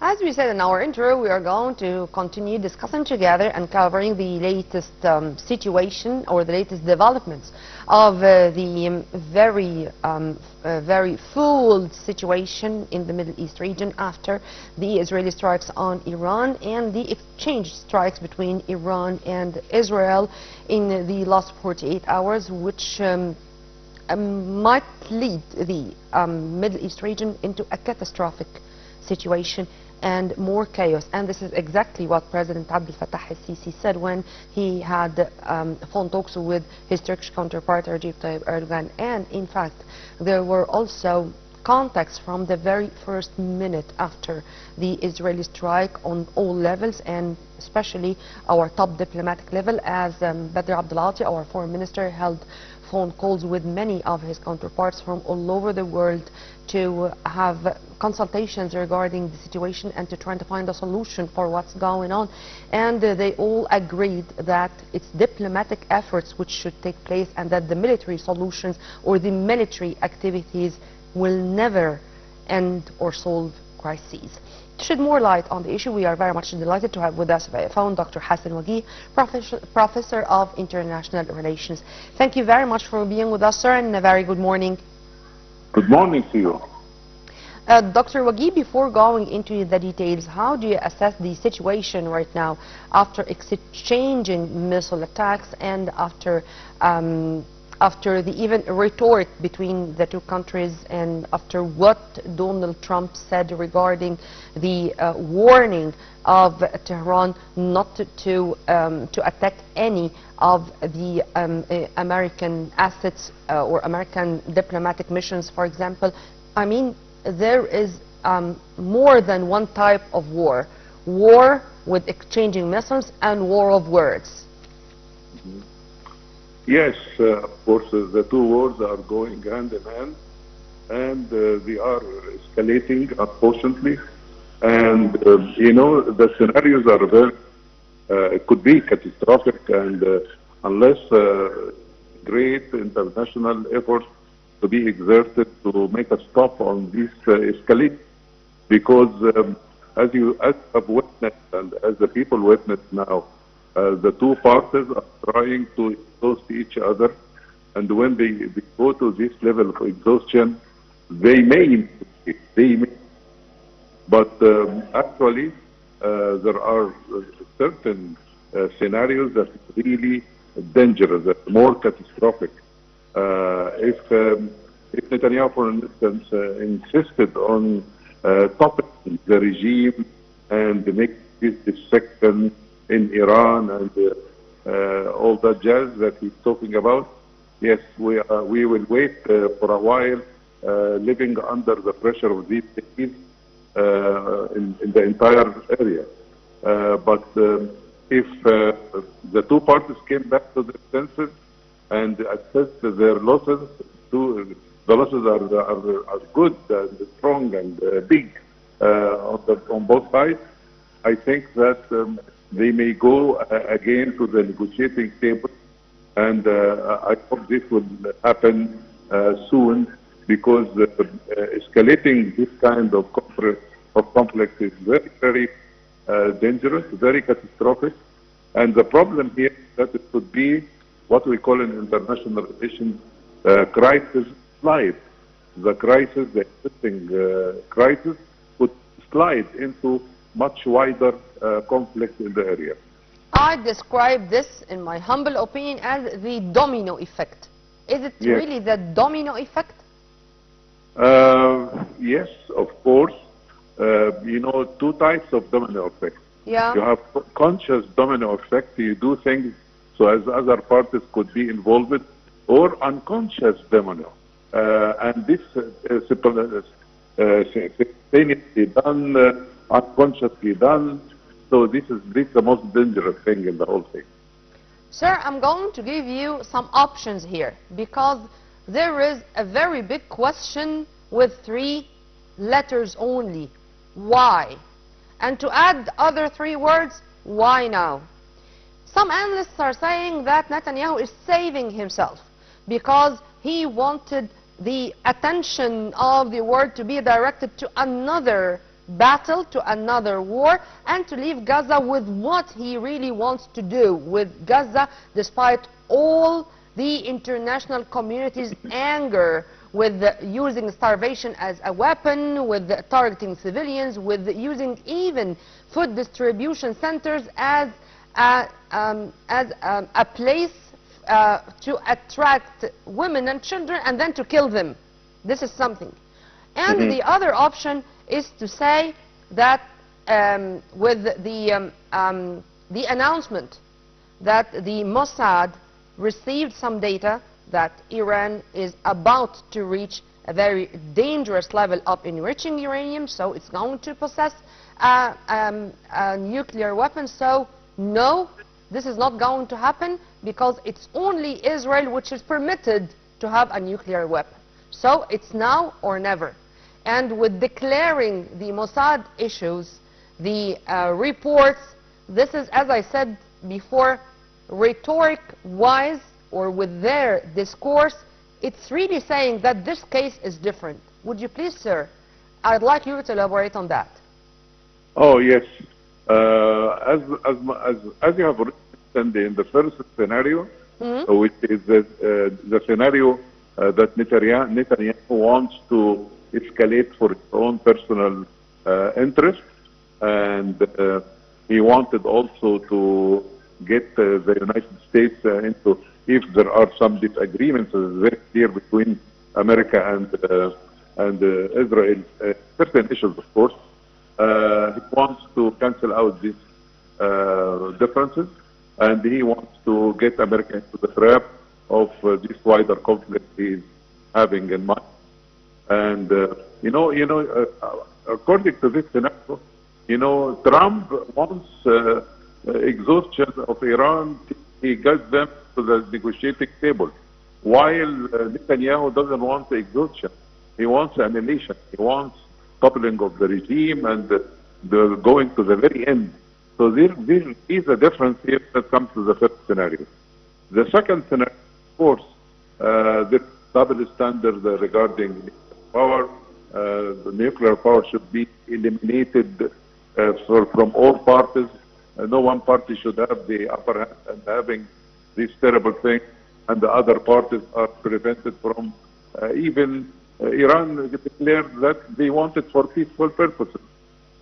As we said in our intro, we are going to continue discussing together and covering the latest situation or the latest developments of the very full situation in the Middle East region after the Israeli strikes on Iran and the exchange strikes between Iran and Israel in the last 48 hours, which might lead the Middle East region into a catastrophic situation and more chaos. And this is exactly what President Abdel Fattah al-Sisi said when he had phone talks with his Turkish counterpart Recep Tayyip Erdogan. And in fact, there were also contacts from the very first minute after the Israeli strike on all levels, and especially our top diplomatic level, as Badr Abdelati, our foreign minister, held phone calls with many of his counterparts from all over the world to have consultations regarding the situation and to try to find a solution for what's going on. And they all agreed that it's diplomatic efforts which should take place, and that the military solutions or the military activities will never end or solve crises. To shed more light on the issue, we are very much delighted to have with us via phone Dr. Hassan Wageeh, Professor of International Relations. Thank you very much for being with us, sir, and a very good morning. Good morning to you. Dr. Wageeh, before going into the details, how do you assess the situation right now after exchanging missile attacks and after the even rhetoric between the two countries, and after what Donald Trump said regarding the warning of Tehran not to attack any of the American assets or American diplomatic missions, for example? I mean, there is more than one type of war. War with exchanging missiles and war of words. Yes, of course, the two wars are going hand in hand, and they are escalating, unfortunately. And, you know, the scenarios are very, it could be catastrophic, and unless great international efforts to be exerted to make a stop on this escalation, because as you have witnessed and as the people witness now, the two parties are trying to exhaust each other, and when they go to this level of exhaustion, they may, but actually there are certain scenarios that are really dangerous, that are more catastrophic. If Netanyahu, for instance, insisted on toppling the regime and make this second in Iran and all that jazz that he's talking about, yes, we will wait for a while, living under the pressure of these things in the entire area. But if the two parties came back to their senses and assessed their losses, the losses are good and strong and big on both sides, I think that they may go again to the negotiating table, and I hope this will happen soon, because escalating this kind of conflict is very, very dangerous, very catastrophic. And the problem here is that it could be what we call in international relations crisis slide. The crisis, the existing crisis, could slide into much wider conflict in the area. I describe this, in my humble opinion, as the domino effect. Is it really the domino effect? Yes, of course. You know, two types of domino effect. Yeah. You have conscious domino effect. You do things so as other parties could be involved, or unconscious domino. And this simultaneously done, unconsciously done. So this is the most dangerous thing in the whole thing. Sir, I'm going to give you some options here, because there is a very big question with 3 letters only. Why? And to add other 3 words, why now? Some analysts are saying that Netanyahu is saving himself because he wanted the attention of the world to be directed to another battle, to another war, and to leave Gaza with what he really wants to do with Gaza, despite all the international community's anger with using starvation as a weapon, with targeting civilians, with using even food distribution centers as a place to attract women and children and then to kill them. This is something. And the other option is to say that with the announcement that the Mossad received some data that Iran is about to reach a very dangerous level of enriching uranium, so it's going to possess a nuclear weapon. So no, this is not going to happen, because it's only Israel which is permitted to have a nuclear weapon. So it's now or never. And with declaring the Mossad issues, the reports, this is, as I said before, rhetoric-wise, or with their discourse, it's really saying that this case is different. Would you please, sir? I'd like you to elaborate on that. Oh, yes. As you have written in the first scenario, which is the scenario that Netanyahu wants to escalate for his own personal interest, and he wanted also to get the United States into, if there are some disagreements, very clear between America and Israel, certain issues, of course. He wants to cancel out these differences, and he wants to get America into the trap of this wider conflict he's having in mind. And according to this scenario, Trump wants exhaustion of Iran. He gets them to the negotiating table, while Netanyahu doesn't want exhaustion. He wants annihilation. He wants toppling of the regime and the going to the very end. So there is a difference here that comes to the first scenario. The second scenario, of course, the double standard regarding nuclear power. The nuclear power should be eliminated from all parties. No one party should have the upper hand and having this terrible thing, and the other parties are prevented from even Iran declared that they want it for peaceful purposes.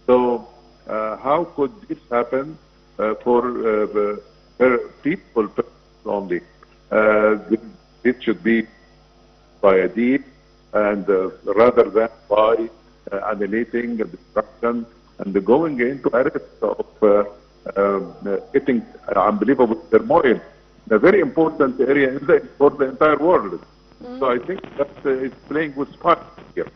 So how could this happen for peaceful purposes only? It should be by a deal, and rather than by annihilating, destruction, and going into a risk of getting unbelievable turmoil, a very important area for the entire world. So I think that it's playing with fire here.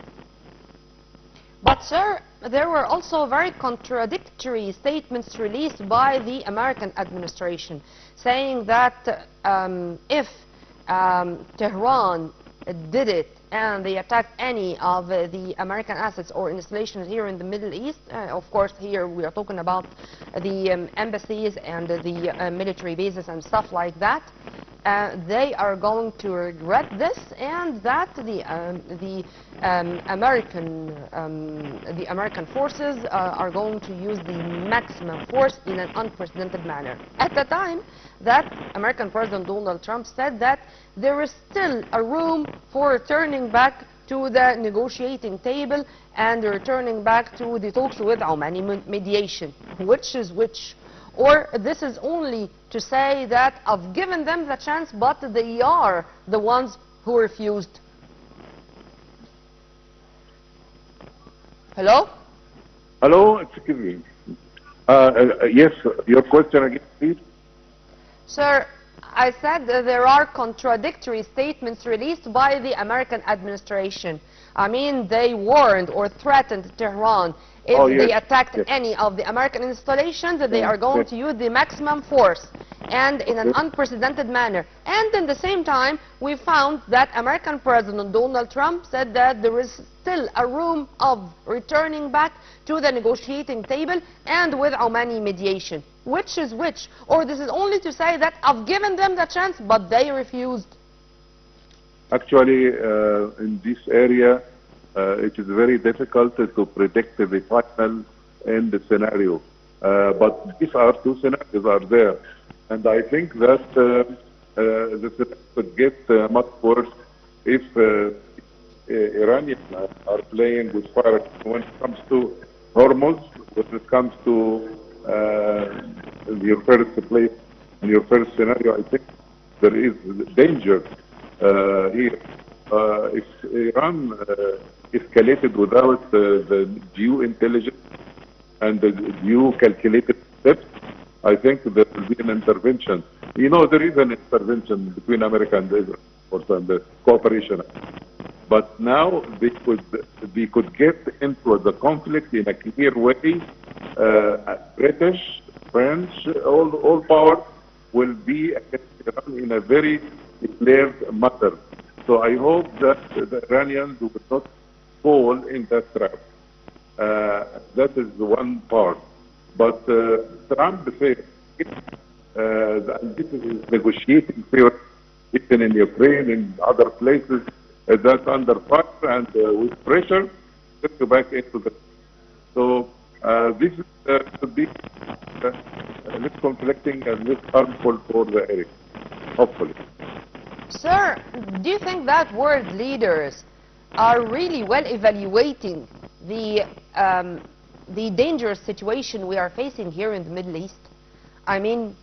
But sir, there were also very contradictory statements released by the American administration, saying that if Tehran did it and they attacked any of the American assets or installations here in the Middle East, of course here we are talking about the embassies and the military bases and stuff like that, they are going to regret this, and that the American forces are going to use the maximum force in an unprecedented manner. At the time that American President Donald Trump said that there is still a room for returning back to the negotiating table and returning back to the talks with Omani mediation. Which is which? Or this is only to say that I've given them the chance, but they are the ones who refused. Hello? Hello, excuse me. Yes, your question again, please. Sir, I said that there are contradictory statements released by the American administration. I mean, they warned or threatened Tehran if they attacked any of the American installations, that they are going to use the maximum force and in an unprecedented manner. And in the same time, we found that American President Donald Trump said that there is still a room of returning back to the negotiating table and with Omani mediation. Which is which? Or this is only to say that I've given them the chance, but they refused? Actually, in this area, It is very difficult to predict the final end scenario. But these are two scenarios are there. And I think that the scenario could get much worse if Iranians are playing with fire when it comes to Hormuz, when it comes to your first place, in your first scenario. I think there is danger here. If Iran escalated without the due intelligence and the due calculated steps, I think there will be an intervention. You know, there is an intervention between America and Israel, of course, and the cooperation. But now they could get into the conflict in a clear way. British, French, all powers will be against Iran in a very clear matter. So I hope that the Iranians will not fall in that trap. That is one part. But Trump said, this is negotiating favor, even in Ukraine, in other places, that's under fire and with pressure, get back into the. So this could be less conflicting and less harmful for the area, hopefully. Sir, do you think that world leaders are really well evaluating the dangerous situation we are facing here in the Middle East? I mean,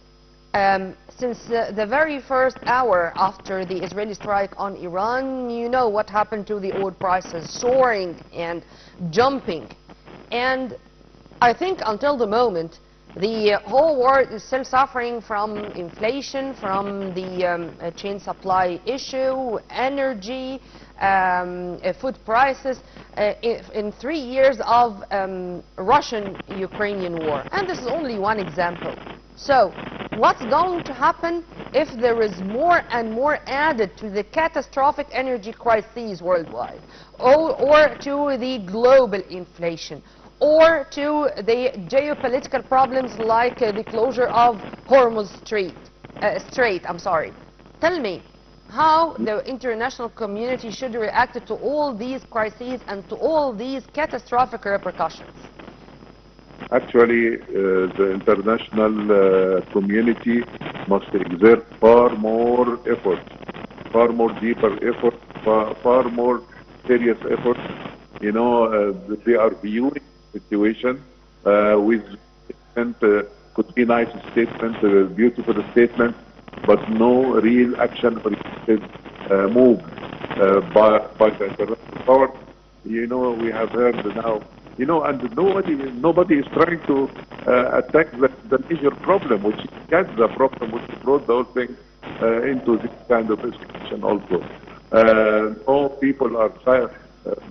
since the very first hour after the Israeli strike on Iran, you know what happened to the oil prices, soaring and jumping. And I think until the moment, the whole world is still suffering from inflation, from the chain supply issue, energy, food prices, in 3 years of Russian-Ukrainian war. And this is only one example. So, what's going to happen if there is more and more added to the catastrophic energy crises worldwide, or to the global inflation, or to the geopolitical problems like the closure of Hormuz Strait? Tell me how the international community should react to all these crises and to all these catastrophic repercussions. Actually, the international community must exert far more effort, far more deeper effort, far more serious effort. You know, they are viewing the situation with could be nice statement, beautiful statement, but no real action oriented move by the international power. You know, we have heard now. You know, and nobody is trying to attack the major problem, which is the problem which brought the whole thing into this kind of situation also. All people are tired.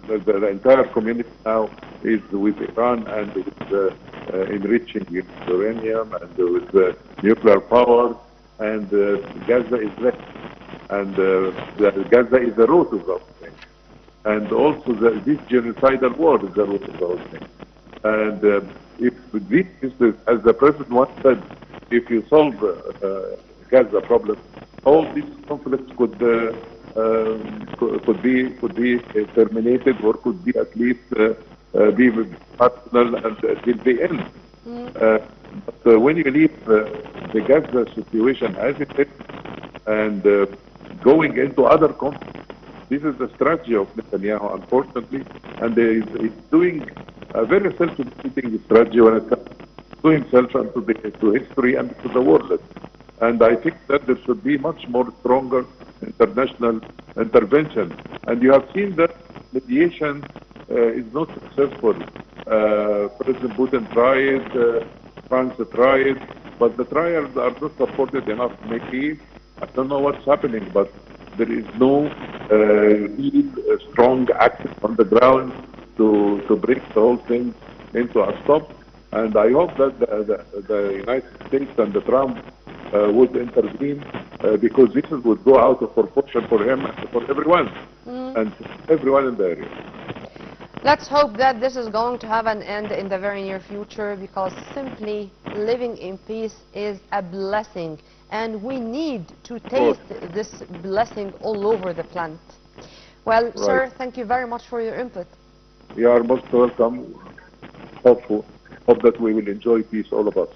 The entire community now is with Iran and with enriching uranium and with nuclear power, and Gaza is left. And Gaza is the root of the whole thing. And also this genocidal war is the root of the whole thing. And if this is, as the President once said, if you solve Gaza problem, all these conflicts could be terminated, or could be at least be personal until the end. But when you leave the Gaza situation as it is and going into other conflicts, this is the strategy of Netanyahu, unfortunately, and he's doing a very self-defeating strategy when it comes to himself and to history and to the world. And I think that there should be much more stronger international intervention. And you have seen that mediation is not successful. President Putin tried, France tried, but the trials are not supported enough. Maybe, I don't know what's happening, but there is no real strong action on the ground to bring the whole thing into a stop. And I hope that the United States and the Trump would intervene, because this would go out of proportion for him and for everyone, and everyone in the area. Let's hope that this is going to have an end in the very near future, because simply living in peace is a blessing, and we need to taste this blessing all over the planet. Well, Right. sir, thank you very much for your input. You are most welcome. Hope that we will enjoy peace, all of us.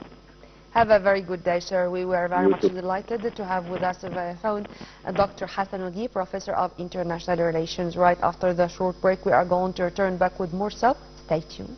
Have a very good day, sir. We were very You much too. delighted to have with us via phone Dr. Hassan Wageeh, Professor of International Relations. Right after the short break, we are going to return back with more, so stay tuned.